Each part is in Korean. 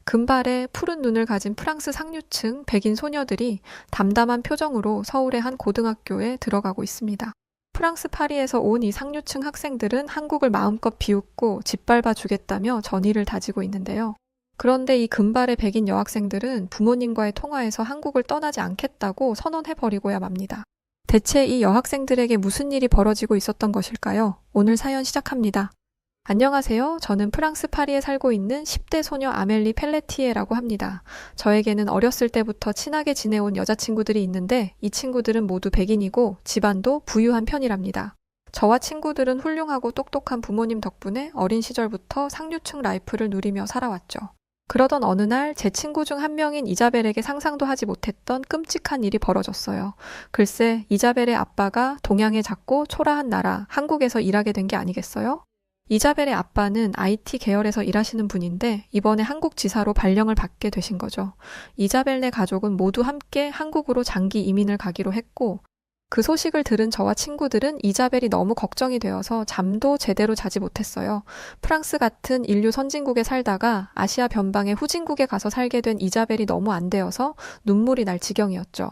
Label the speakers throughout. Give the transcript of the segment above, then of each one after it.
Speaker 1: 금발에 푸른 눈을 가진 프랑스 상류층 백인 소녀들이 담담한 표정으로 서울의 한 고등학교에 들어가고 있습니다. 프랑스 파리에서 온 이 상류층 학생들은 한국을 마음껏 비웃고 짓밟아 주겠다며 전의를 다지고 있는데요. 그런데 이 금발의 백인 여학생들은 부모님과의 통화에서 한국을 떠나지 않겠다고 선언해버리고야 맙니다. 대체 이 여학생들에게 무슨 일이 벌어지고 있었던 것일까요? 오늘 사연 시작합니다. 안녕하세요. 저는 프랑스 파리에 살고 있는 10대 소녀 아멜리 펠레티에라고 합니다. 저에게는 어렸을 때부터 친하게 지내온 여자친구들이 있는데 이 친구들은 모두 백인이고 집안도 부유한 편이랍니다. 저와 친구들은 훌륭하고 똑똑한 부모님 덕분에 어린 시절부터 상류층 라이프를 누리며 살아왔죠. 그러던 어느 날 제 친구 중 한 명인 이자벨에게 상상도 하지 못했던 끔찍한 일이 벌어졌어요. 글쎄, 이자벨의 아빠가 동양의 작고 초라한 나라 한국에서 일하게 된 게 아니겠어요? 이자벨의 아빠는 IT 계열에서 일하시는 분인데 이번에 한국 지사로 발령을 받게 되신 거죠. 이자벨네 가족은 모두 함께 한국으로 장기 이민을 가기로 했고 그 소식을 들은 저와 친구들은 이자벨이 너무 걱정이 되어서 잠도 제대로 자지 못했어요. 프랑스 같은 인류 선진국에 살다가 아시아 변방의 후진국에 가서 살게 된 이자벨이 너무 안 되어서 눈물이 날 지경이었죠.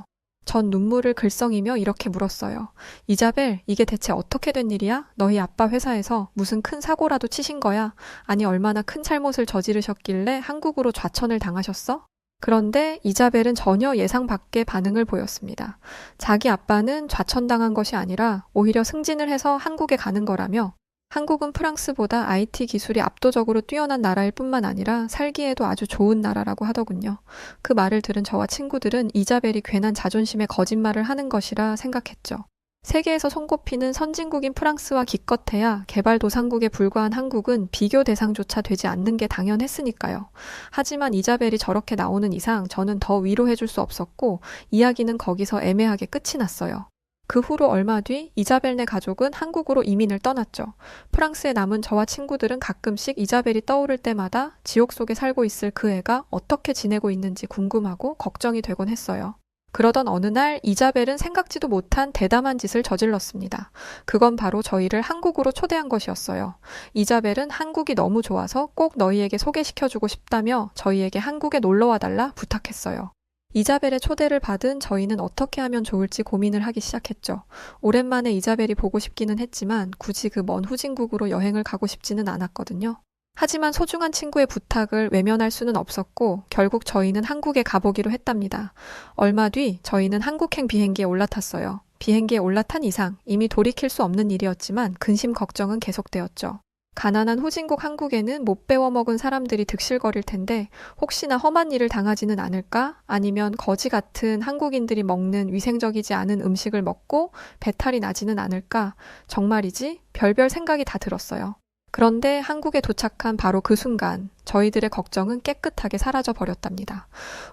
Speaker 1: 전 눈물을 글썽이며 이렇게 물었어요. 이자벨, 이게 대체 어떻게 된 일이야? 너희 아빠 회사에서 무슨 큰 사고라도 치신 거야? 아니 얼마나 큰 잘못을 저지르셨길래 한국으로 좌천을 당하셨어? 그런데 이자벨은 전혀 예상 밖의 반응을 보였습니다. 자기 아빠는 좌천당한 것이 아니라 오히려 승진을 해서 한국에 가는 거라며 한국은 프랑스보다 IT 기술이 압도적으로 뛰어난 나라일 뿐만 아니라 살기에도 아주 좋은 나라라고 하더군요. 그 말을 들은 저와 친구들은 이자벨이 괜한 자존심에 거짓말을 하는 것이라 생각했죠. 세계에서 손꼽히는 선진국인 프랑스와 기껏해야 개발도상국에 불과한 한국은 비교 대상조차 되지 않는 게 당연했으니까요. 하지만 이자벨이 저렇게 나오는 이상 저는 더 위로해줄 수 없었고 이야기는 거기서 애매하게 끝이 났어요. 그 후로 얼마 뒤 이자벨네 가족은 한국으로 이민을 떠났죠. 프랑스에 남은 저와 친구들은 가끔씩 이자벨이 떠오를 때마다 지옥 속에 살고 있을 그 애가 어떻게 지내고 있는지 궁금하고 걱정이 되곤 했어요. 그러던 어느 날 이자벨은 생각지도 못한 대담한 짓을 저질렀습니다. 그건 바로 저희를 한국으로 초대한 것이었어요. 이자벨은 한국이 너무 좋아서 꼭 너희에게 소개시켜주고 싶다며 저희에게 한국에 놀러와달라 부탁했어요. 이자벨의 초대를 받은 저희는 어떻게 하면 좋을지 고민을 하기 시작했죠. 오랜만에 이자벨이 보고 싶기는 했지만 굳이 그 먼 후진국으로 여행을 가고 싶지는 않았거든요. 하지만 소중한 친구의 부탁을 외면할 수는 없었고 결국 저희는 한국에 가보기로 했답니다. 얼마 뒤 저희는 한국행 비행기에 올라탔어요. 비행기에 올라탄 이상 이미 돌이킬 수 없는 일이었지만 근심 걱정은 계속되었죠. 가난한 후진국 한국에는 못 배워먹은 사람들이 득실거릴 텐데 혹시나 험한 일을 당하지는 않을까? 아니면 거지 같은 한국인들이 먹는 위생적이지 않은 음식을 먹고 배탈이 나지는 않을까? 정말이지? 별별 생각이 다 들었어요. 그런데 한국에 도착한 바로 그 순간 저희들의 걱정은 깨끗하게 사라져 버렸답니다.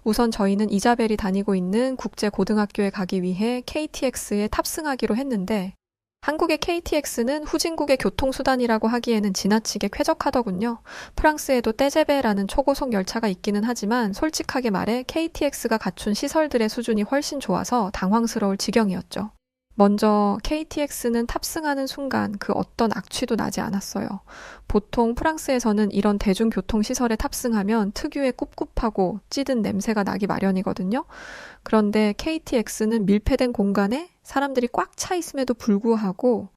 Speaker 1: 우선 저희는 이자벨이 다니고 있는 국제고등학교에 가기 위해 KTX에 탑승하기로 했는데 한국의 KTX는 후진국의 교통수단이라고 하기에는 지나치게 쾌적하더군요. 프랑스에도 떼제베라는 초고속 열차가 있기는 하지만 솔직하게 말해 KTX가 갖춘 시설들의 수준이 훨씬 좋아서 당황스러울 지경이었죠. 먼저 KTX는 탑승하는 순간 그 어떤 악취도 나지 않았어요. 보통 프랑스에서는 이런 대중교통시설에 탑승하면 특유의 꿉꿉하고 찌든 냄새가 나기 마련이거든요. 그런데 KTX는 밀폐된 공간에 사람들이 꽉 차 있음에도 불구하고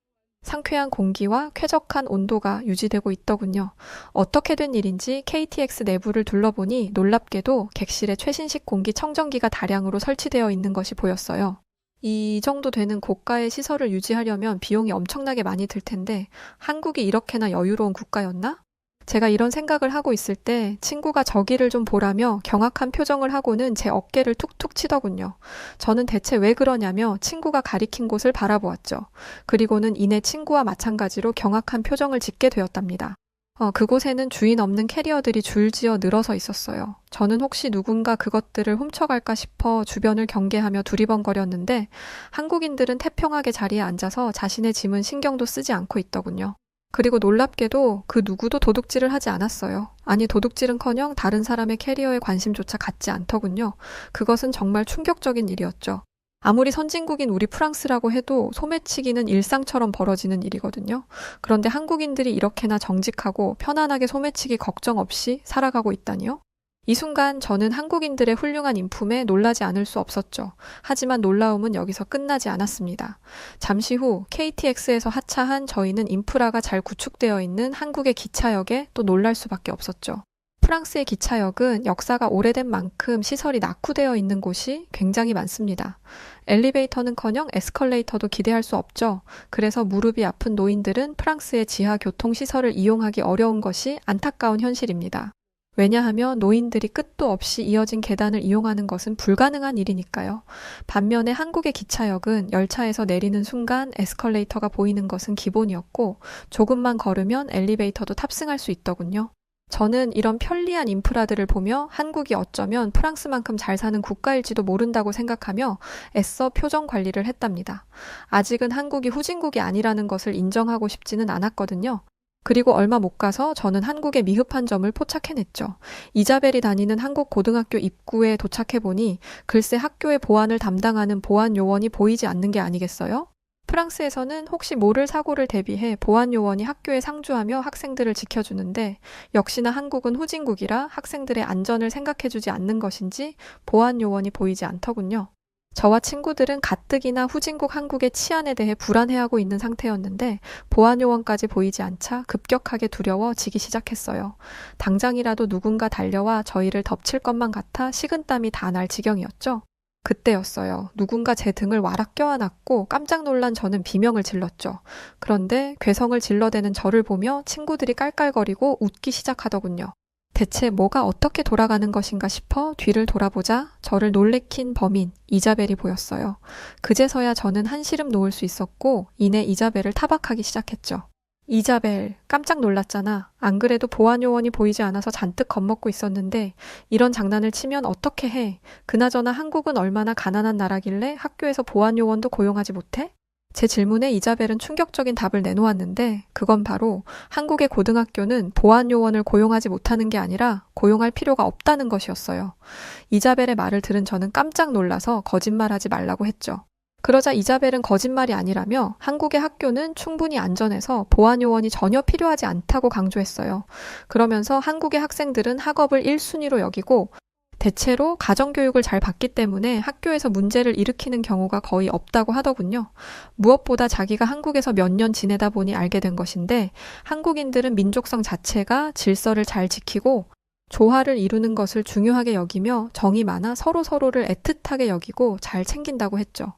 Speaker 1: 상쾌한 공기와 쾌적한 온도가 유지되고 있더군요. 어떻게 된 일인지 KTX 내부를 둘러보니 놀랍게도 객실에 최신식 공기청정기가 다량으로 설치되어 있는 것이 보였어요. 이 정도 되는 고가의 시설을 유지하려면 비용이 엄청나게 많이 들 텐데 한국이 이렇게나 여유로운 국가였나? 제가 이런 생각을 하고 있을 때 친구가 저기를 좀 보라며 경악한 표정을 하고는 제 어깨를 툭툭 치더군요. 저는 대체 왜 그러냐며 친구가 가리킨 곳을 바라보았죠. 그리고는 이내 친구와 마찬가지로 경악한 표정을 짓게 되었답니다. 그곳에는 주인 없는 캐리어들이 줄지어 늘어서 있었어요. 저는 혹시 누군가 그것들을 훔쳐갈까 싶어 주변을 경계하며 두리번거렸는데 한국인들은 태평하게 자리에 앉아서 자신의 짐은 신경도 쓰지 않고 있더군요. 그리고 놀랍게도 그 누구도 도둑질을 하지 않았어요. 아니 도둑질은커녕 다른 사람의 캐리어에 관심조차 갖지 않더군요. 그것은 정말 충격적인 일이었죠. 아무리 선진국인 우리 프랑스라고 해도 소매치기는 일상처럼 벌어지는 일이거든요. 그런데 한국인들이 이렇게나 정직하고 편안하게 소매치기 걱정 없이 살아가고 있다니요? 이 순간 저는 한국인들의 훌륭한 인품에 놀라지 않을 수 없었죠. 하지만 놀라움은 여기서 끝나지 않았습니다. 잠시 후 KTX에서 하차한 저희는 인프라가 잘 구축되어 있는 한국의 기차역에 또 놀랄 수밖에 없었죠. 프랑스의 기차역은 역사가 오래된 만큼 시설이 낙후되어 있는 곳이 굉장히 많습니다. 엘리베이터는커녕 에스컬레이터도 기대할 수 없죠. 그래서 무릎이 아픈 노인들은 프랑스의 지하 교통시설을 이용하기 어려운 것이 안타까운 현실입니다. 왜냐하면 노인들이 끝도 없이 이어진 계단을 이용하는 것은 불가능한 일이니까요. 반면에 한국의 기차역은 열차에서 내리는 순간 에스컬레이터가 보이는 것은 기본이었고 조금만 걸으면 엘리베이터도 탑승할 수 있더군요. 저는 이런 편리한 인프라들을 보며 한국이 어쩌면 프랑스만큼 잘 사는 국가일지도 모른다고 생각하며 애써 표정 관리를 했답니다. 아직은 한국이 후진국이 아니라는 것을 인정하고 싶지는 않았거든요. 그리고 얼마 못 가서 저는 한국의 미흡한 점을 포착해냈죠. 이자벨이 다니는 한국 고등학교 입구에 도착해보니 글쎄 학교의 보안을 담당하는 보안 요원이 보이지 않는 게 아니겠어요? 프랑스에서는 혹시 모를 사고를 대비해 보안 요원이 학교에 상주하며 학생들을 지켜주는데 역시나 한국은 후진국이라 학생들의 안전을 생각해주지 않는 것인지 보안 요원이 보이지 않더군요. 저와 친구들은 가뜩이나 후진국 한국의 치안에 대해 불안해하고 있는 상태였는데 보안 요원까지 보이지 않자 급격하게 두려워지기 시작했어요. 당장이라도 누군가 달려와 저희를 덮칠 것만 같아 식은땀이 다 날 지경이었죠. 그때였어요. 누군가 제 등을 와락 껴안았고 깜짝 놀란 저는 비명을 질렀죠. 그런데 괴성을 질러대는 저를 보며 친구들이 깔깔거리고 웃기 시작하더군요. 대체 뭐가 어떻게 돌아가는 것인가 싶어 뒤를 돌아보자 저를 놀래킨 범인 이자벨이 보였어요. 그제서야 저는 한시름 놓을 수 있었고 이내 이자벨을 타박하기 시작했죠. 이자벨, 깜짝 놀랐잖아. 안 그래도 보안 요원이 보이지 않아서 잔뜩 겁먹고 있었는데 이런 장난을 치면 어떻게 해? 그나저나 한국은 얼마나 가난한 나라길래 학교에서 보안 요원도 고용하지 못해? 제 질문에 이자벨은 충격적인 답을 내놓았는데 그건 바로 한국의 고등학교는 보안 요원을 고용하지 못하는 게 아니라 고용할 필요가 없다는 것이었어요. 이자벨의 말을 들은 저는 깜짝 놀라서 거짓말하지 말라고 했죠. 그러자 이자벨은 거짓말이 아니라며 한국의 학교는 충분히 안전해서 보안 요원이 전혀 필요하지 않다고 강조했어요. 그러면서 한국의 학생들은 학업을 1순위로 여기고 대체로 가정교육을 잘 받기 때문에 학교에서 문제를 일으키는 경우가 거의 없다고 하더군요. 무엇보다 자기가 한국에서 몇 년 지내다 보니 알게 된 것인데 한국인들은 민족성 자체가 질서를 잘 지키고 조화를 이루는 것을 중요하게 여기며 정이 많아 서로를 애틋하게 여기고 잘 챙긴다고 했죠.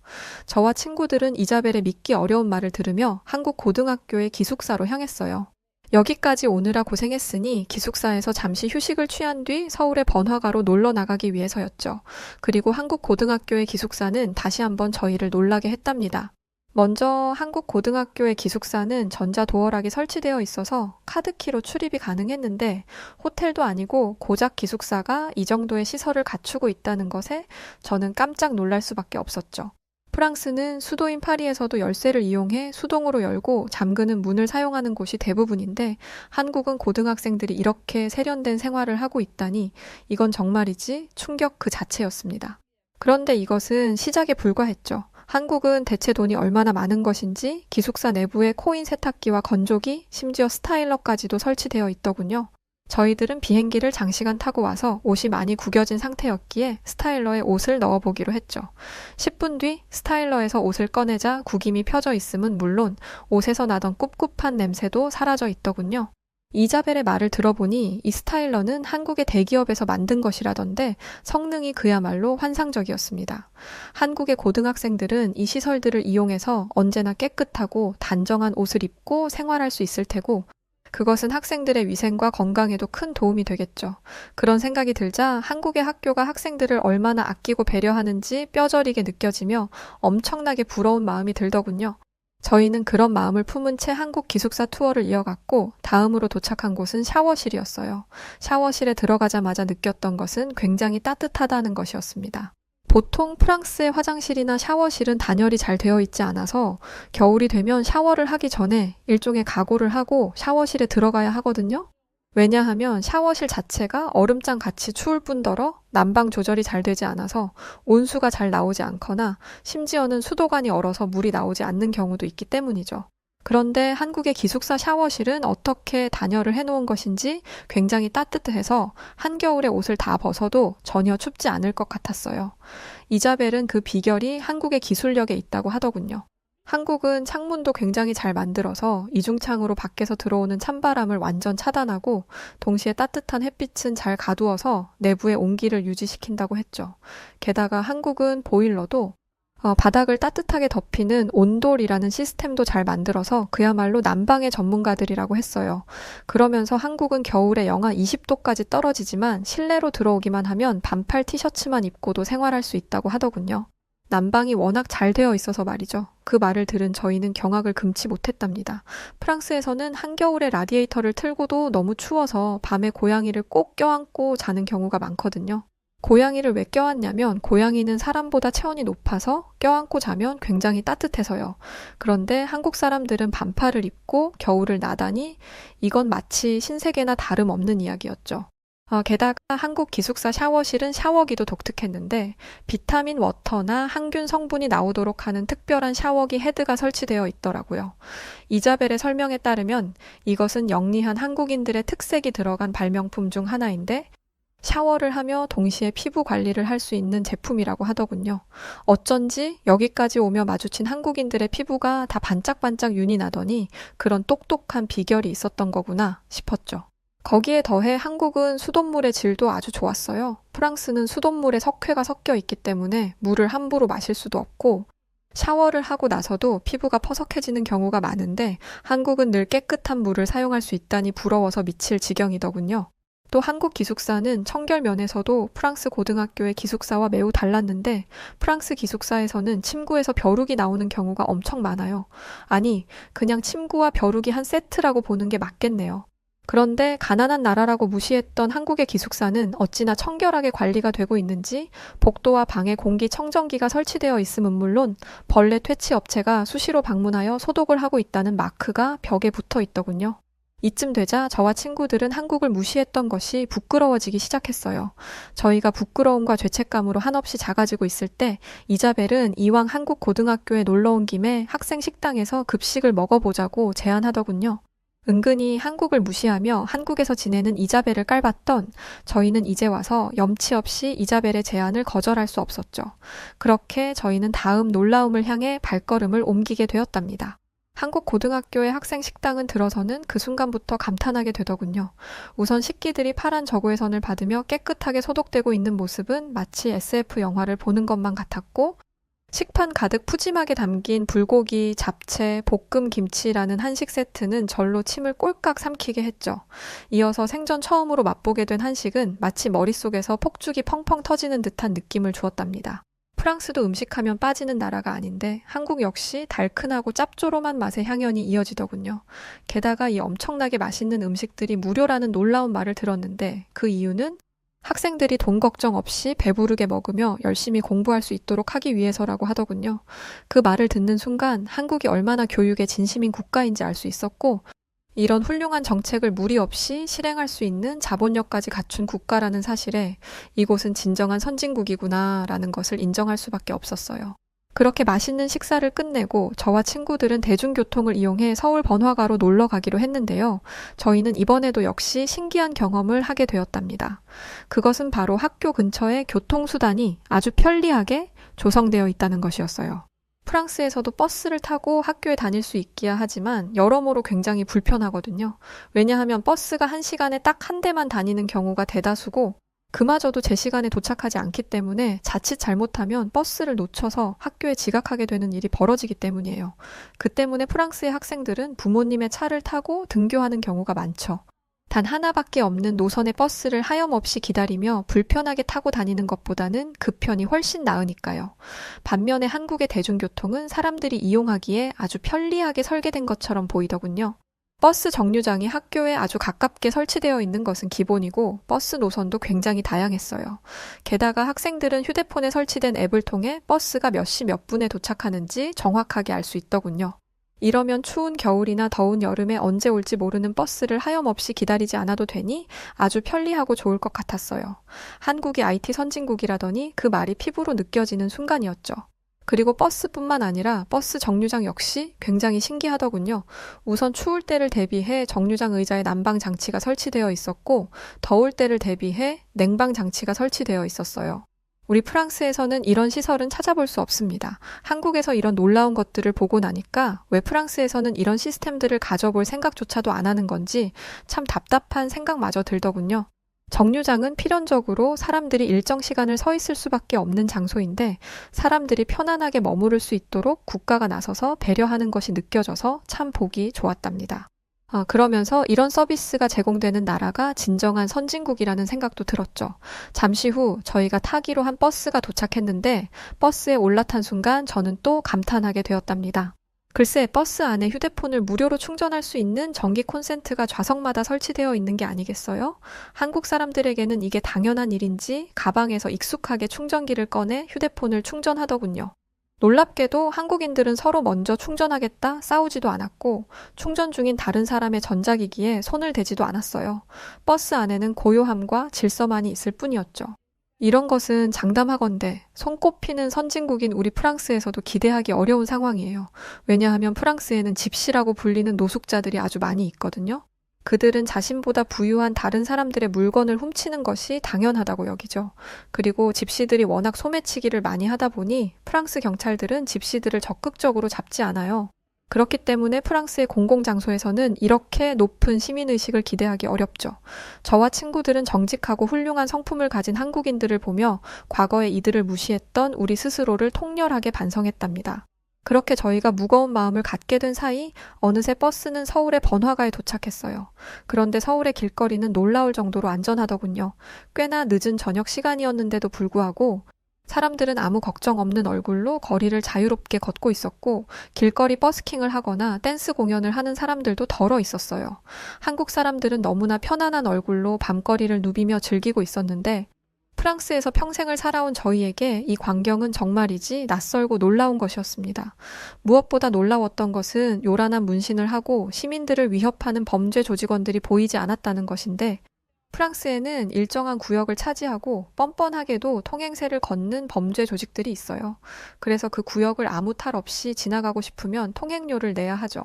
Speaker 1: 저와 친구들은 이자벨의 믿기 어려운 말을 들으며 한국 고등학교의 기숙사로 향했어요. 여기까지 오느라 고생했으니 기숙사에서 잠시 휴식을 취한 뒤 서울의 번화가로 놀러 나가기 위해서였죠. 그리고 한국 고등학교의 기숙사는 다시 한번 저희를 놀라게 했답니다. 먼저 한국 고등학교의 기숙사는 전자도어락이 설치되어 있어서 카드키로 출입이 가능했는데 호텔도 아니고 고작 기숙사가 이 정도의 시설을 갖추고 있다는 것에 저는 깜짝 놀랄 수밖에 없었죠. 프랑스는 수도인 파리에서도 열쇠를 이용해 수동으로 열고 잠그는 문을 사용하는 곳이 대부분인데 한국은 고등학생들이 이렇게 세련된 생활을 하고 있다니 이건 정말이지 충격 그 자체였습니다. 그런데 이것은 시작에 불과했죠. 한국은 대체 돈이 얼마나 많은 것인지 기숙사 내부에 코인 세탁기와 건조기, 심지어 스타일러까지도 설치되어 있더군요. 저희들은 비행기를 장시간 타고 와서 옷이 많이 구겨진 상태였기에 스타일러에 옷을 넣어보기로 했죠. 10분 뒤 스타일러에서 옷을 꺼내자 구김이 펴져 있음은 물론 옷에서 나던 꿉꿉한 냄새도 사라져 있더군요. 이자벨의 말을 들어보니 이 스타일러는 한국의 대기업에서 만든 것이라던데 성능이 그야말로 환상적이었습니다. 한국의 고등학생들은 이 시설들을 이용해서 언제나 깨끗하고 단정한 옷을 입고 생활할 수 있을 테고 그것은 학생들의 위생과 건강에도 큰 도움이 되겠죠. 그런 생각이 들자 한국의 학교가 학생들을 얼마나 아끼고 배려하는지 뼈저리게 느껴지며 엄청나게 부러운 마음이 들더군요. 저희는 그런 마음을 품은 채 한국 기숙사 투어를 이어갔고 다음으로 도착한 곳은 샤워실이었어요. 샤워실에 들어가자마자 느꼈던 것은 굉장히 따뜻하다는 것이었습니다. 보통 프랑스의 화장실이나 샤워실은 단열이 잘 되어 있지 않아서 겨울이 되면 샤워를 하기 전에 일종의 각오를 하고 샤워실에 들어가야 하거든요. 왜냐하면 샤워실 자체가 얼음장 같이 추울 뿐더러 난방 조절이 잘 되지 않아서 온수가 잘 나오지 않거나 심지어는 수도관이 얼어서 물이 나오지 않는 경우도 있기 때문이죠. 그런데 한국의 기숙사 샤워실은 어떻게 단열을 해놓은 것인지 굉장히 따뜻해서 한겨울에 옷을 다 벗어도 전혀 춥지 않을 것 같았어요. 이자벨은 그 비결이 한국의 기술력에 있다고 하더군요. 한국은 창문도 굉장히 잘 만들어서 이중창으로 밖에서 들어오는 찬바람을 완전 차단하고 동시에 따뜻한 햇빛은 잘 가두어서 내부의 온기를 유지시킨다고 했죠. 게다가 한국은 보일러도 바닥을 따뜻하게 덮이는 온돌이라는 시스템도 잘 만들어서 그야말로 난방의 전문가들이라고 했어요. 그러면서 한국은 겨울에 영하 20도까지 떨어지지만 실내로 들어오기만 하면 반팔 티셔츠만 입고도 생활할 수 있다고 하더군요. 난방이 워낙 잘 되어 있어서 말이죠. 그 말을 들은 저희는 경악을 금치 못했답니다. 프랑스에서는 한겨울에 라디에이터를 틀고도 너무 추워서 밤에 고양이를 꼭 껴안고 자는 경우가 많거든요. 고양이를 왜 껴안냐면 고양이는 사람보다 체온이 높아서 껴안고 자면 굉장히 따뜻해서요. 그런데 한국 사람들은 반팔을 입고 겨울을 나다니 이건 마치 신세계나 다름없는 이야기였죠. 게다가 한국 기숙사 샤워실은 샤워기도 독특했는데 비타민 워터나 항균 성분이 나오도록 하는 특별한 샤워기 헤드가 설치되어 있더라고요. 이자벨의 설명에 따르면 이것은 영리한 한국인들의 특색이 들어간 발명품 중 하나인데 샤워를 하며 동시에 피부 관리를 할 수 있는 제품이라고 하더군요. 어쩐지 여기까지 오며 마주친 한국인들의 피부가 다 반짝반짝 윤이 나더니 그런 똑똑한 비결이 있었던 거구나 싶었죠. 거기에 더해 한국은 수돗물의 질도 아주 좋았어요. 프랑스는 수돗물에 석회가 섞여 있기 때문에 물을 함부로 마실 수도 없고 샤워를 하고 나서도 피부가 퍼석해지는 경우가 많은데 한국은 늘 깨끗한 물을 사용할 수 있다니 부러워서 미칠 지경이더군요. 또 한국 기숙사는 청결 면에서도 프랑스 고등학교의 기숙사와 매우 달랐는데 프랑스 기숙사에서는 침구에서 벼룩이 나오는 경우가 엄청 많아요. 아니, 그냥 침구와 벼룩이 한 세트라고 보는 게 맞겠네요. 그런데 가난한 나라라고 무시했던 한국의 기숙사는 어찌나 청결하게 관리가 되고 있는지 복도와 방에 공기청정기가 설치되어 있음은 물론 벌레 퇴치 업체가 수시로 방문하여 소독을 하고 있다는 마크가 벽에 붙어 있더군요. 이쯤 되자 저와 친구들은 한국을 무시했던 것이 부끄러워지기 시작했어요. 저희가 부끄러움과 죄책감으로 한없이 작아지고 있을 때 이자벨은 이왕 한국 고등학교에 놀러 온 김에 학생 식당에서 급식을 먹어보자고 제안하더군요. 은근히 한국을 무시하며 한국에서 지내는 이자벨을 깔봤던 저희는 이제 와서 염치 없이 이자벨의 제안을 거절할 수 없었죠. 그렇게 저희는 다음 놀라움을 향해 발걸음을 옮기게 되었답니다. 한국 고등학교의 학생 식당은 들어서는 그 순간부터 감탄하게 되더군요. 우선 식기들이 파란 저고해선을 받으며 깨끗하게 소독되고 있는 모습은 마치 SF 영화를 보는 것만 같았고 식판 가득 푸짐하게 담긴 불고기, 잡채, 볶음 김치라는 한식 세트는 절로 침을 꼴깍 삼키게 했죠. 이어서 생전 처음으로 맛보게 된 한식은 마치 머릿속에서 폭죽이 펑펑 터지는 듯한 느낌을 주었답니다. 프랑스도 음식하면 빠지는 나라가 아닌데 한국 역시 달큰하고 짭조름한 맛의 향연이 이어지더군요. 게다가 이 엄청나게 맛있는 음식들이 무료라는 놀라운 말을 들었는데 그 이유는 학생들이 돈 걱정 없이 배부르게 먹으며 열심히 공부할 수 있도록 하기 위해서라고 하더군요. 그 말을 듣는 순간 한국이 얼마나 교육에 진심인 국가인지 알 수 있었고 이런 훌륭한 정책을 무리 없이 실행할 수 있는 자본력까지 갖춘 국가라는 사실에 이곳은 진정한 선진국이구나 라는 것을 인정할 수밖에 없었어요. 그렇게 맛있는 식사를 끝내고 저와 친구들은 대중교통을 이용해 서울 번화가로 놀러 가기로 했는데요. 저희는 이번에도 역시 신기한 경험을 하게 되었답니다. 그것은 바로 학교 근처에 교통수단이 아주 편리하게 조성되어 있다는 것이었어요. 프랑스에서도 버스를 타고 학교에 다닐 수 있기야 하지만 여러모로 굉장히 불편하거든요. 왜냐하면 버스가 1시간에 딱 한 대만 다니는 경우가 대다수고 그마저도 제 시간에 도착하지 않기 때문에 자칫 잘못하면 버스를 놓쳐서 학교에 지각하게 되는 일이 벌어지기 때문이에요. 그 때문에 프랑스의 학생들은 부모님의 차를 타고 등교하는 경우가 많죠. 단 하나밖에 없는 노선의 버스를 하염없이 기다리며 불편하게 타고 다니는 것보다는 그 편이 훨씬 나으니까요. 반면에 한국의 대중교통은 사람들이 이용하기에 아주 편리하게 설계된 것처럼 보이더군요. 버스 정류장이 학교에 아주 가깝게 설치되어 있는 것은 기본이고 버스 노선도 굉장히 다양했어요. 게다가 학생들은 휴대폰에 설치된 앱을 통해 버스가 몇 시 몇 분에 도착하는지 정확하게 알 수 있더군요. 이러면 추운 겨울이나 더운 여름에 언제 올지 모르는 버스를 하염없이 기다리지 않아도 되니 아주 편리하고 좋을 것 같았어요. 한국이 IT 선진국이라더니 그 말이 피부로 느껴지는 순간이었죠. 그리고 버스뿐만 아니라 버스 정류장 역시 굉장히 신기하더군요. 우선 추울 때를 대비해 정류장 의자에 난방 장치가 설치되어 있었고, 더울 때를 대비해 냉방 장치가 설치되어 있었어요. 우리 프랑스에서는 이런 시설은 찾아볼 수 없습니다. 한국에서 이런 놀라운 것들을 보고 나니까 왜 프랑스에서는 이런 시스템들을 가져볼 생각조차도 안 하는 건지 참 답답한 생각마저 들더군요. 정류장은 필연적으로 사람들이 일정 시간을 서 있을 수밖에 없는 장소인데 사람들이 편안하게 머무를 수 있도록 국가가 나서서 배려하는 것이 느껴져서 참 보기 좋았답니다. 그러면서 이런 서비스가 제공되는 나라가 진정한 선진국이라는 생각도 들었죠. 잠시 후 저희가 타기로 한 버스가 도착했는데 버스에 올라탄 순간 저는 또 감탄하게 되었답니다. 글쎄, 버스 안에 휴대폰을 무료로 충전할 수 있는 전기 콘센트가 좌석마다 설치되어 있는 게 아니겠어요? 한국 사람들에게는 이게 당연한 일인지 가방에서 익숙하게 충전기를 꺼내 휴대폰을 충전하더군요. 놀랍게도 한국인들은 서로 먼저 충전하겠다 싸우지도 않았고 충전 중인 다른 사람의 전자기기에 손을 대지도 않았어요. 버스 안에는 고요함과 질서만이 있을 뿐이었죠. 이런 것은 장담하건대 손꼽히는 선진국인 우리 프랑스에서도 기대하기 어려운 상황이에요. 왜냐하면 프랑스에는 집시라고 불리는 노숙자들이 아주 많이 있거든요. 그들은 자신보다 부유한 다른 사람들의 물건을 훔치는 것이 당연하다고 여기죠. 그리고 집시들이 워낙 소매치기를 많이 하다 보니 프랑스 경찰들은 집시들을 적극적으로 잡지 않아요. 그렇기 때문에 프랑스의 공공장소에서는 이렇게 높은 시민의식을 기대하기 어렵죠. 저와 친구들은 정직하고 훌륭한 성품을 가진 한국인들을 보며 과거에 이들을 무시했던 우리 스스로를 통렬하게 반성했답니다. 그렇게 저희가 무거운 마음을 갖게 된 사이 어느새 버스는 서울의 번화가에 도착했어요. 그런데 서울의 길거리는 놀라울 정도로 안전하더군요. 꽤나 늦은 저녁 시간이었는데도 불구하고 사람들은 아무 걱정 없는 얼굴로 거리를 자유롭게 걷고 있었고 길거리 버스킹을 하거나 댄스 공연을 하는 사람들도 덜어 있었어요. 한국 사람들은 너무나 편안한 얼굴로 밤거리를 누비며 즐기고 있었는데 프랑스에서 평생을 살아온 저희에게 이 광경은 정말이지 낯설고 놀라운 것이었습니다. 무엇보다 놀라웠던 것은 요란한 문신을 하고 시민들을 위협하는 범죄 조직원들이 보이지 않았다는 것인데 프랑스에는 일정한 구역을 차지하고 뻔뻔하게도 통행세를 걷는 범죄 조직들이 있어요. 그래서 그 구역을 아무 탈 없이 지나가고 싶으면 통행료를 내야 하죠.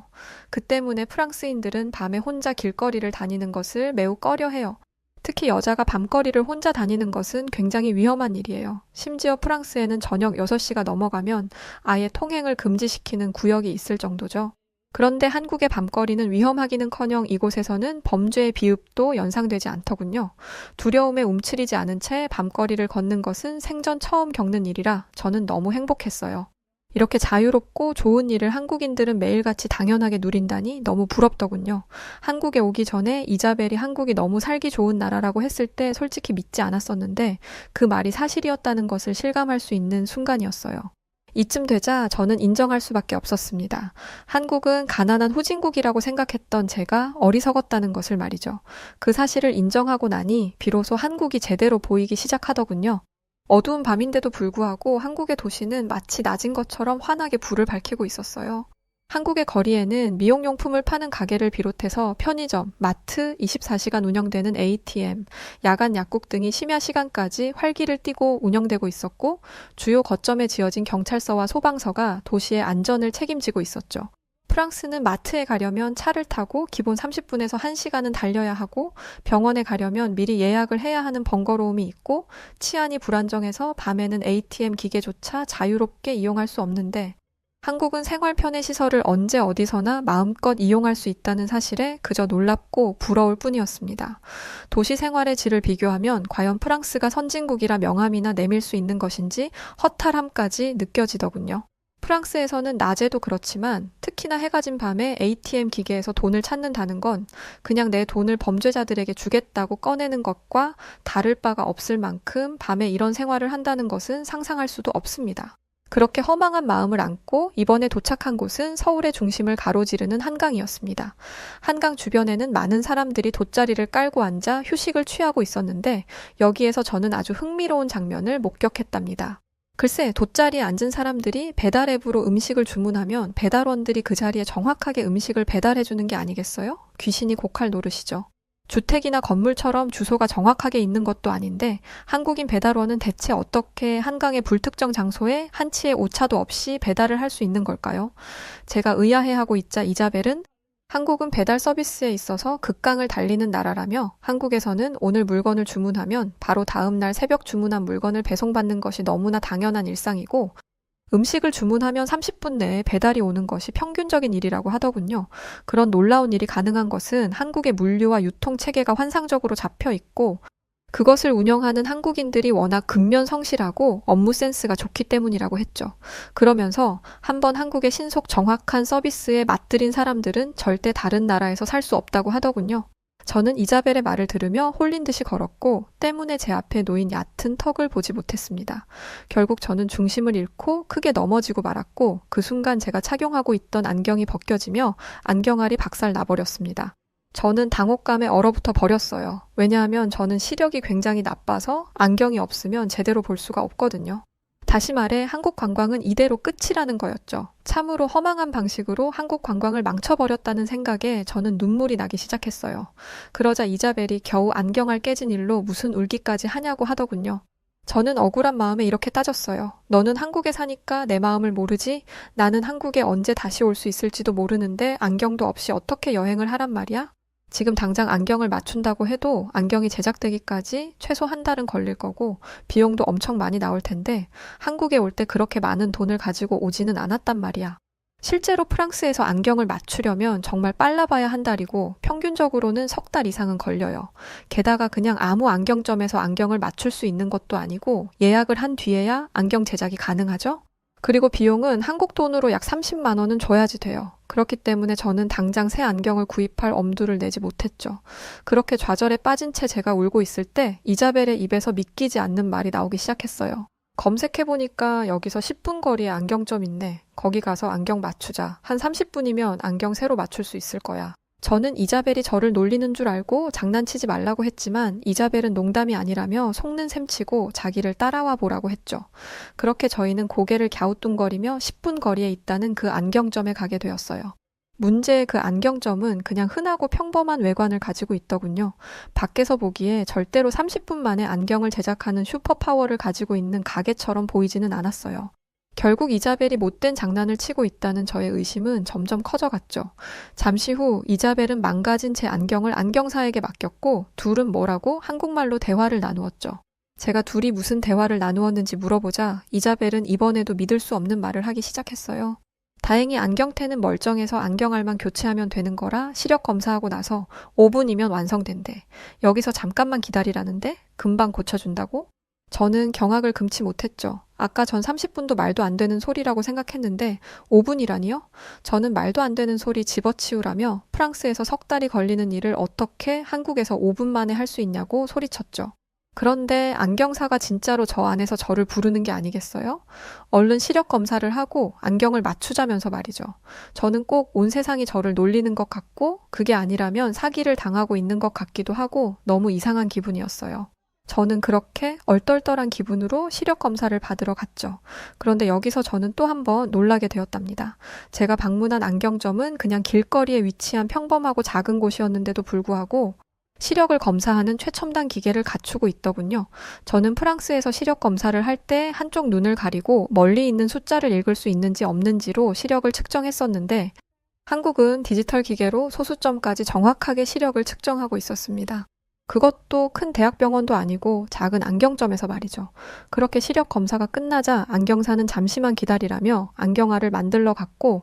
Speaker 1: 그 때문에 프랑스인들은 밤에 혼자 길거리를 다니는 것을 매우 꺼려해요. 특히 여자가 밤거리를 혼자 다니는 것은 굉장히 위험한 일이에요. 심지어 프랑스에는 저녁 6시가 넘어가면 아예 통행을 금지시키는 구역이 있을 정도죠. 그런데 한국의 밤거리는 위험하기는커녕 이곳에서는 범죄의 비읍도 연상되지 않더군요. 두려움에 움츠리지 않은 채 밤거리를 걷는 것은 생전 처음 겪는 일이라 저는 너무 행복했어요. 이렇게 자유롭고 좋은 일을 한국인들은 매일같이 당연하게 누린다니 너무 부럽더군요. 한국에 오기 전에 이자벨이 한국이 너무 살기 좋은 나라라고 했을 때 솔직히 믿지 않았었는데 그 말이 사실이었다는 것을 실감할 수 있는 순간이었어요. 이쯤 되자 저는 인정할 수밖에 없었습니다. 한국은 가난한 후진국이라고 생각했던 제가 어리석었다는 것을 말이죠. 그 사실을 인정하고 나니 비로소 한국이 제대로 보이기 시작하더군요. 어두운 밤인데도 불구하고 한국의 도시는 마치 낮인 것처럼 환하게 불을 밝히고 있었어요. 한국의 거리에는 미용용품을 파는 가게를 비롯해서 편의점, 마트, 24시간 운영되는 ATM, 야간 약국 등이 심야 시간까지 활기를 띠고 운영되고 있었고 주요 거점에 지어진 경찰서와 소방서가 도시의 안전을 책임지고 있었죠. 프랑스는 마트에 가려면 차를 타고 기본 30분에서 1시간은 달려야 하고 병원에 가려면 미리 예약을 해야 하는 번거로움이 있고 치안이 불안정해서 밤에는 ATM 기계조차 자유롭게 이용할 수 없는데 한국은 생활 편의 시설을 언제 어디서나 마음껏 이용할 수 있다는 사실에 그저 놀랍고 부러울 뿐이었습니다. 도시 생활의 질을 비교하면 과연 프랑스가 선진국이라 명함이나 내밀 수 있는 것인지 허탈함까지 느껴지더군요. 프랑스에서는 낮에도 그렇지만 특히나 해가 진 밤에 ATM 기계에서 돈을 찾는다는 건 그냥 내 돈을 범죄자들에게 주겠다고 꺼내는 것과 다를 바가 없을 만큼 밤에 이런 생활을 한다는 것은 상상할 수도 없습니다. 그렇게 허망한 마음을 안고 이번에 도착한 곳은 서울의 중심을 가로지르는 한강이었습니다. 한강 주변에는 많은 사람들이 돗자리를 깔고 앉아 휴식을 취하고 있었는데 여기에서 저는 아주 흥미로운 장면을 목격했답니다. 글쎄, 돗자리에 앉은 사람들이 배달 앱으로 음식을 주문하면 배달원들이 그 자리에 정확하게 음식을 배달해주는 게 아니겠어요? 귀신이 고칼 노릇이죠. 주택이나 건물처럼 주소가 정확하게 있는 것도 아닌데 한국인 배달원은 대체 어떻게 한강의 불특정 장소에 한치의 오차도 없이 배달을 할 수 있는 걸까요? 제가 의아해하고 있자 이자벨은 한국은 배달 서비스에 있어서 극강을 달리는 나라라며 한국에서는 오늘 물건을 주문하면 바로 다음 날 새벽 주문한 물건을 배송받는 것이 너무나 당연한 일상이고 음식을 주문하면 30분 내에 배달이 오는 것이 평균적인 일이라고 하더군요. 그런 놀라운 일이 가능한 것은 한국의 물류와 유통 체계가 환상적으로 잡혀 있고 그것을 운영하는 한국인들이 워낙 근면 성실하고 업무 센스가 좋기 때문이라고 했죠. 그러면서 한번 한국의 신속 정확한 서비스에 맛들인 사람들은 절대 다른 나라에서 살 수 없다고 하더군요. 저는 이자벨의 말을 들으며 홀린 듯이 걸었고 때문에 제 앞에 놓인 얕은 턱을 보지 못했습니다. 결국 저는 중심을 잃고 크게 넘어지고 말았고 그 순간 제가 착용하고 있던 안경이 벗겨지며 안경알이 박살 나버렸습니다. 저는 당혹감에 얼어붙어 버렸어요. 왜냐하면 저는 시력이 굉장히 나빠서 안경이 없으면 제대로 볼 수가 없거든요. 다시 말해 한국 관광은 이대로 끝이라는 거였죠. 참으로 허망한 방식으로 한국 관광을 망쳐버렸다는 생각에 저는 눈물이 나기 시작했어요. 그러자 이자벨이 겨우 안경알 깨진 일로 무슨 울기까지 하냐고 하더군요. 저는 억울한 마음에 이렇게 따졌어요. 너는 한국에 사니까 내 마음을 모르지? 나는 한국에 언제 다시 올 수 있을지도 모르는데 안경도 없이 어떻게 여행을 하란 말이야? 지금 당장 안경을 맞춘다고 해도 안경이 제작되기까지 최소 한 달은 걸릴 거고 비용도 엄청 많이 나올 텐데 한국에 올 때 그렇게 많은 돈을 가지고 오지는 않았단 말이야. 실제로 프랑스에서 안경을 맞추려면 정말 빨라봐야 한 달이고 평균적으로는 석 달 이상은 걸려요. 게다가 그냥 아무 안경점에서 안경을 맞출 수 있는 것도 아니고 예약을 한 뒤에야 안경 제작이 가능하죠? 그리고 비용은 한국 돈으로 약 30만 원은 줘야지 돼요. 그렇기 때문에 저는 당장 새 안경을 구입할 엄두를 내지 못했죠. 그렇게 좌절에 빠진 채 제가 울고 있을 때 이자벨의 입에서 믿기지 않는 말이 나오기 시작했어요. 검색해보니까 여기서 10분 거리에 안경점 있네. 거기 가서 안경 맞추자. 한 30분이면 안경 새로 맞출 수 있을 거야. 저는 이자벨이 저를 놀리는 줄 알고 장난치지 말라고 했지만 이자벨은 농담이 아니라며 속는 셈치고 자기를 따라와 보라고 했죠. 그렇게 저희는 고개를 갸우뚱거리며 10분 거리에 있다는 그 안경점에 가게 되었어요. 문제의 그 안경점은 그냥 흔하고 평범한 외관을 가지고 있더군요. 밖에서 보기에 절대로 30분 만에 안경을 제작하는 슈퍼파워를 가지고 있는 가게처럼 보이지는 않았어요. 결국 이자벨이 못된 장난을 치고 있다는 저의 의심은 점점 커져갔죠. 잠시 후 이자벨은 망가진 제 안경을 안경사에게 맡겼고 둘은 뭐라고 한국말로 대화를 나누었죠. 제가 둘이 무슨 대화를 나누었는지 물어보자 이자벨은 이번에도 믿을 수 없는 말을 하기 시작했어요. 다행히 안경테는 멀쩡해서 안경알만 교체하면 되는 거라 시력 검사하고 나서 5분이면 완성된대. 여기서 잠깐만 기다리라는데? 금방 고쳐준다고? 저는 경악을 금치 못했죠. 아까 전 30분도 말도 안 되는 소리라고 생각했는데 5분이라니요? 저는 말도 안 되는 소리 집어치우라며 프랑스에서 석 달이 걸리는 일을 어떻게 한국에서 5분 만에 할 수 있냐고 소리쳤죠. 그런데 안경사가 진짜로 저 안에서 저를 부르는 게 아니겠어요? 얼른 시력 검사를 하고 안경을 맞추자면서 말이죠. 저는 꼭 온 세상이 저를 놀리는 것 같고 그게 아니라면 사기를 당하고 있는 것 같기도 하고 너무 이상한 기분이었어요. 저는 그렇게 얼떨떨한 기분으로 시력 검사를 받으러 갔죠. 그런데 여기서 저는 또 한 번 놀라게 되었답니다. 제가 방문한 안경점은 그냥 길거리에 위치한 평범하고 작은 곳이었는데도 불구하고 시력을 검사하는 최첨단 기계를 갖추고 있더군요. 저는 프랑스에서 시력 검사를 할 때 한쪽 눈을 가리고 멀리 있는 숫자를 읽을 수 있는지 없는지로 시력을 측정했었는데 한국은 디지털 기계로 소수점까지 정확하게 시력을 측정하고 있었습니다. 그것도 큰 대학병원도 아니고 작은 안경점에서 말이죠. 그렇게 시력 검사가 끝나자 안경사는 잠시만 기다리라며 안경알을 만들러 갔고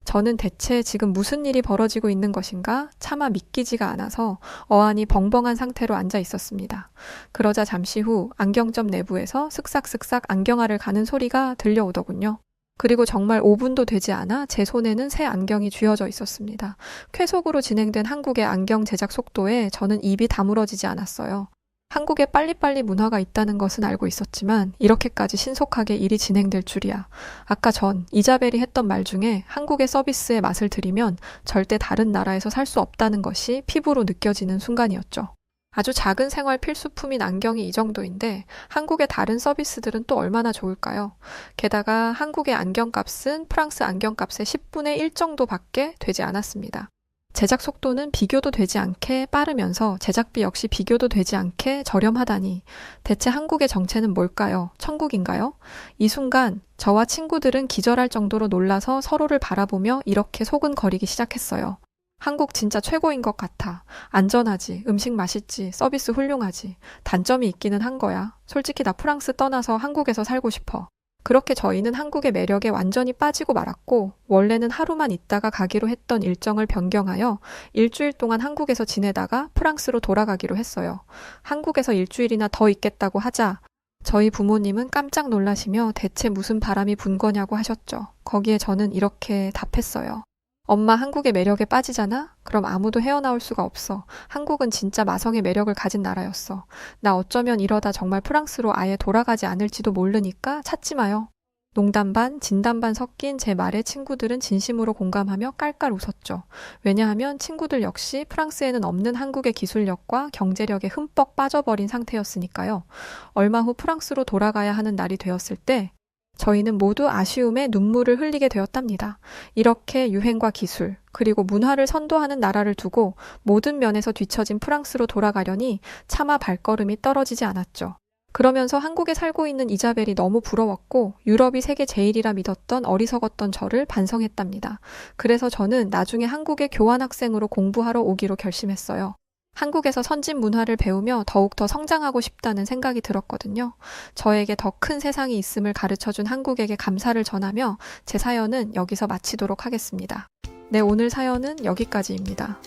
Speaker 1: 저는 대체 지금 무슨 일이 벌어지고 있는 것인가 차마 믿기지가 않아서 어안이 벙벙한 상태로 앉아 있었습니다. 그러자 잠시 후 안경점 내부에서 슥싹슥싹 안경알을 가는 소리가 들려오더군요. 그리고 정말 5분도 되지 않아 제 손에는 새 안경이 쥐어져 있었습니다. 쾌속으로 진행된 한국의 안경 제작 속도에 저는 입이 다물어지지 않았어요. 한국에 빨리빨리 문화가 있다는 것은 알고 있었지만 이렇게까지 신속하게 일이 진행될 줄이야. 아까 전 이자벨이 했던 말 중에 한국의 서비스의 맛을 들이면 절대 다른 나라에서 살 수 없다는 것이 피부로 느껴지는 순간이었죠. 아주 작은 생활 필수품인 안경이 이 정도인데 한국의 다른 서비스들은 또 얼마나 좋을까요? 게다가 한국의 안경값은 프랑스 안경값의 10분의 1 정도밖에 되지 않았습니다. 제작 속도는 비교도 되지 않게 빠르면서 제작비 역시 비교도 되지 않게 저렴하다니 대체 한국의 정체는 뭘까요? 천국인가요? 이 순간 저와 친구들은 기절할 정도로 놀라서 서로를 바라보며 이렇게 소근거리기 시작했어요. 한국 진짜 최고인 것 같아. 안전하지, 음식 맛있지, 서비스 훌륭하지. 단점이 있기는 한 거야. 솔직히 나 프랑스 떠나서 한국에서 살고 싶어. 그렇게 저희는 한국의 매력에 완전히 빠지고 말았고, 원래는 하루만 있다가 가기로 했던 일정을 변경하여 일주일 동안 한국에서 지내다가 프랑스로 돌아가기로 했어요. 한국에서 일주일이나 더 있겠다고 하자 저희 부모님은 깜짝 놀라시며 대체 무슨 바람이 분 거냐고 하셨죠. 거기에 저는 이렇게 답했어요. 엄마, 한국의 매력에 빠지잖아? 그럼 아무도 헤어나올 수가 없어. 한국은 진짜 마성의 매력을 가진 나라였어. 나 어쩌면 이러다 정말 프랑스로 아예 돌아가지 않을지도 모르니까 찾지 마요. 농담 반, 진담 반 섞인 제 말에 친구들은 진심으로 공감하며 깔깔 웃었죠. 왜냐하면 친구들 역시 프랑스에는 없는 한국의 기술력과 경제력에 흠뻑 빠져버린 상태였으니까요. 얼마 후 프랑스로 돌아가야 하는 날이 되었을 때 저희는 모두 아쉬움에 눈물을 흘리게 되었답니다. 이렇게 유행과 기술, 그리고 문화를 선도하는 나라를 두고 모든 면에서 뒤처진 프랑스로 돌아가려니 차마 발걸음이 떨어지지 않았죠. 그러면서 한국에 살고 있는 이자벨이 너무 부러웠고 유럽이 세계 제일이라 믿었던 어리석었던 저를 반성했답니다. 그래서 저는 나중에 한국에 교환학생으로 공부하러 오기로 결심했어요. 한국에서 선진 문화를 배우며 더욱더 성장하고 싶다는 생각이 들었거든요. 저에게 더 큰 세상이 있음을 가르쳐준 한국에게 감사를 전하며 제 사연은 여기서 마치도록 하겠습니다. 네, 오늘 사연은 여기까지입니다.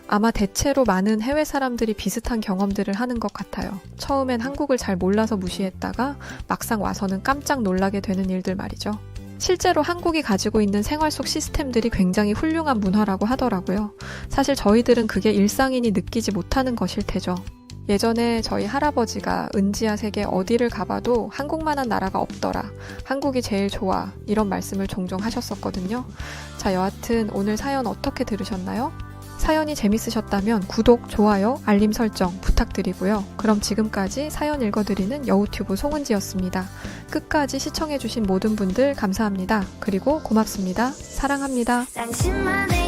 Speaker 1: 아마 대체로 많은 해외 사람들이 비슷한 경험들을 하는 것 같아요. 처음엔 한국을 잘 몰라서 무시했다가 막상 와서는 깜짝 놀라게 되는 일들 말이죠. 실제로 한국이 가지고 있는 생활 속 시스템들이 굉장히 훌륭한 문화라고 하더라고요. 사실 저희들은 그게 일상이니 느끼지 못하는 것일 테죠. 예전에 저희 할아버지가 은지아 세계 어디를 가봐도 한국만한 나라가 없더라. 한국이 제일 좋아. 이런 말씀을 종종 하셨었거든요. 자, 여하튼 오늘 사연 어떻게 들으셨나요? 사연이 재밌으셨다면 구독, 좋아요, 알림 설정 부탁드리고요. 그럼 지금까지 사연 읽어드리는 여우튜브 송은지였습니다. 끝까지 시청해주신 모든 분들 감사합니다. 그리고 고맙습니다. 사랑합니다.
Speaker 2: 당신만의